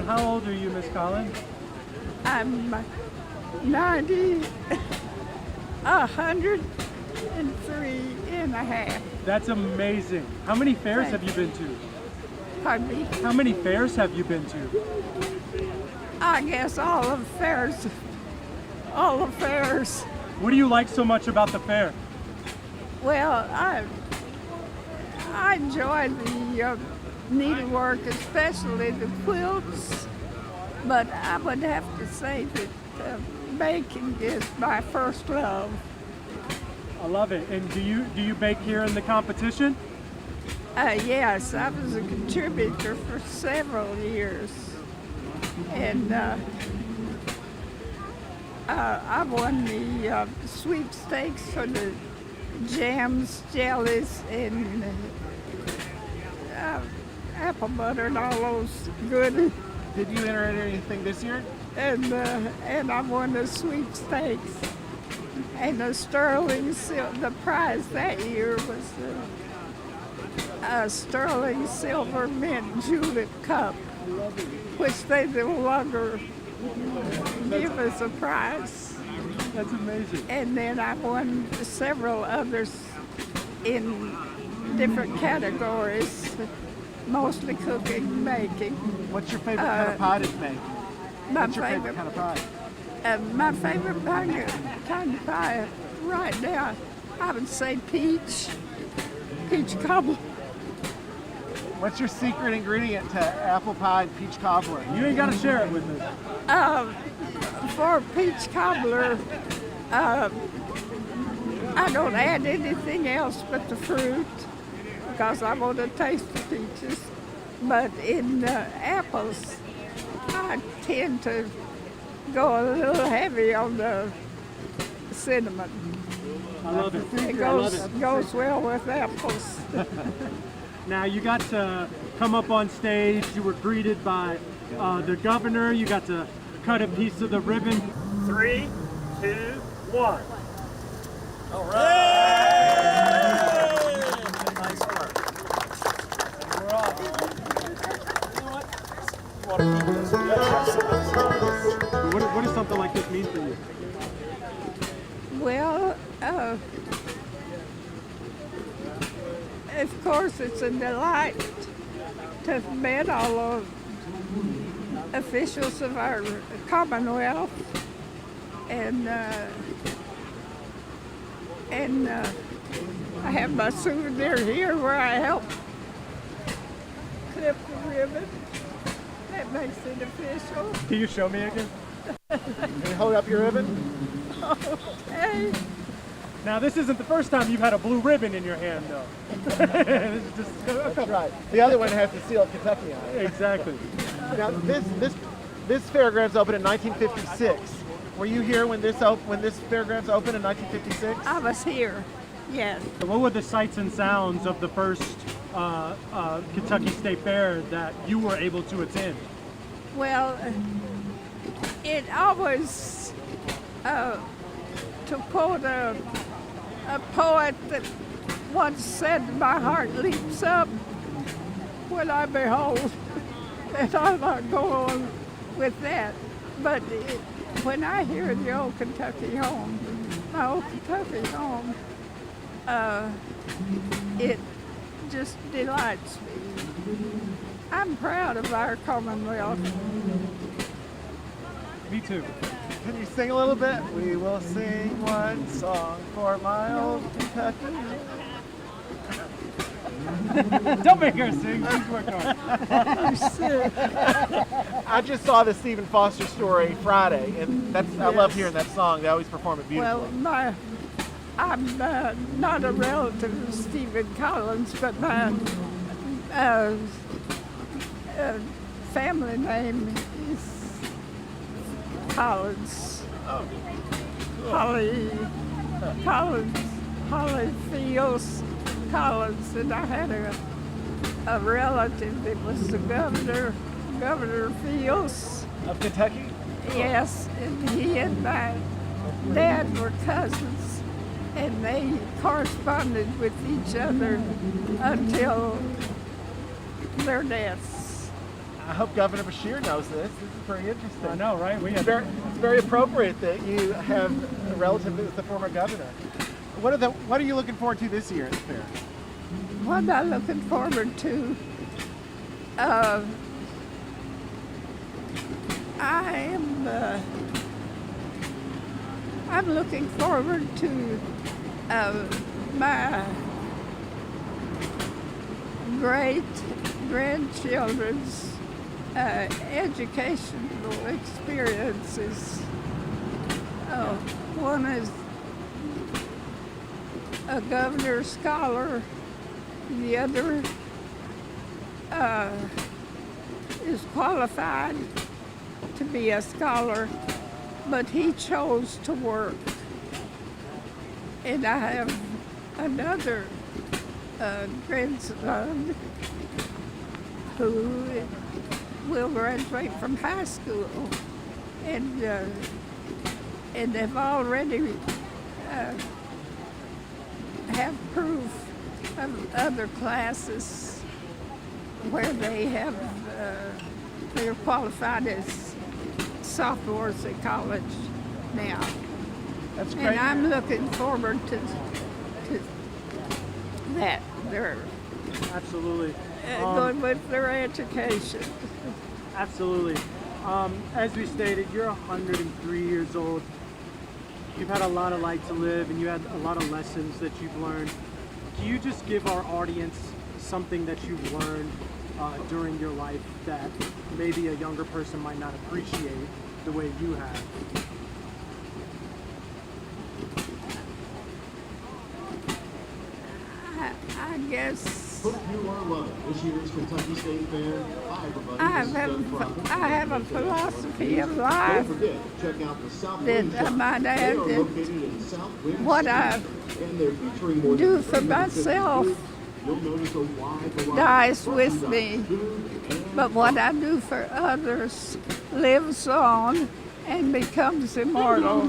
And how old are you, Miss Collins? I'm 90, 103 and a half. That's amazing. How many fairs have you been to? Pardon me. How many fairs have you been to? I guess all the fairs. All the fairs. What do you like so much about the fair? Well, I enjoy the needlework, especially the quilts. But I would have to say that baking is my first love. I love it. And do you bake here in the competition? Yes, I was a contributor for several years. And I won the sweepstakes for the jams, jellies, and apple butter and all those good. Did you enter anything this year? And I won the sweepstakes. And the the prize that year was a sterling silver mint julep cup, which they no longer give us a prize. That's amazing. And then I won several others in different categories, mostly cooking and baking. What's your favorite kind of pie to make? What's your favorite kind of pie? My favorite kind of pie right now, I would say peach cobbler. What's your secret ingredient to apple pie and peach cobbler? You ain't got to share it with us. For peach cobbler, I don't add anything else but the fruit because I want to taste the peaches. But in apples, I tend to go a little heavy on the cinnamon. I love it. It goes well with apples. Now you got to come up on stage. You were greeted by the governor. You got to cut a piece of the ribbon. 3, 2, 1. All right. Nice work. We're off. You know what? What does something like this mean for you? Well, of course, it's a delight to have met all the officials of our Commonwealth, and I have my souvenir here where I helped clip the ribbon. That makes it official. Can you show me again? Can you hold up your ribbon? Okay. Now, this isn't the first time you've had a blue ribbon in your hand, though. This is just That's right. The other one has the seal of Kentucky on it. Exactly. Now, this fairgrounds opened in 1956. Were you here when this fairgrounds opened in 1956? I was here, yes. What were the sights and sounds of the first Kentucky State Fair that you were able to attend? Well, it always, to quote a poet that once said, "My heart leaps up when I behold," and I'll not go on with that. But when I hear the old Kentucky home, my old Kentucky home, it just delights me. I'm proud of our Commonwealth. Me too. Can you sing a little bit? We will sing one song for my old Kentucky. Don't make her sing. She's working on it. I just saw the Stephen Foster story Friday, and I love hearing that song. They always perform it beautifully. Well, I'm not a relative of Stephen Collins, but my family name is Collins. Oh. Holly Fields Collins, and I had a relative that was the Governor Fields. Of Kentucky? Yes, and he and my dad were cousins, and they corresponded with each other until their deaths. I hope Governor Beshear knows this. This is pretty interesting. I know, right? It's very appropriate that you have a relative as the former governor. What are you looking forward to this year at the fair? What I'm looking forward to, I'm looking forward to my great grandchildren's educational experiences. One is a governor's scholar, the other is qualified to be a scholar, but he chose to work. And I have another grandson who will graduate from high school, and they've already have proof of other classes where they're qualified as sophomores at college now. That's great. And I'm looking forward to that. They're Absolutely. going with their education. Absolutely. As we stated, you're 103 years old. You've had a lot of life to live, and you had a lot of lessons that you've learned. Can you just give our audience something that you've learned during your life that maybe a younger person might not appreciate the way you have? I guess Hope you are loving this year's Kentucky State Fair. Hi, everybody. I have a philosophy of life Don't forget, check out the South that Wind Shop. my They dad are did. located in South Wind What City, I and they're featuring more do than for 350 myself booths. You'll notice a wide variety dies of with merchandise, me, food, and but what I do for others lives on and becomes immortal.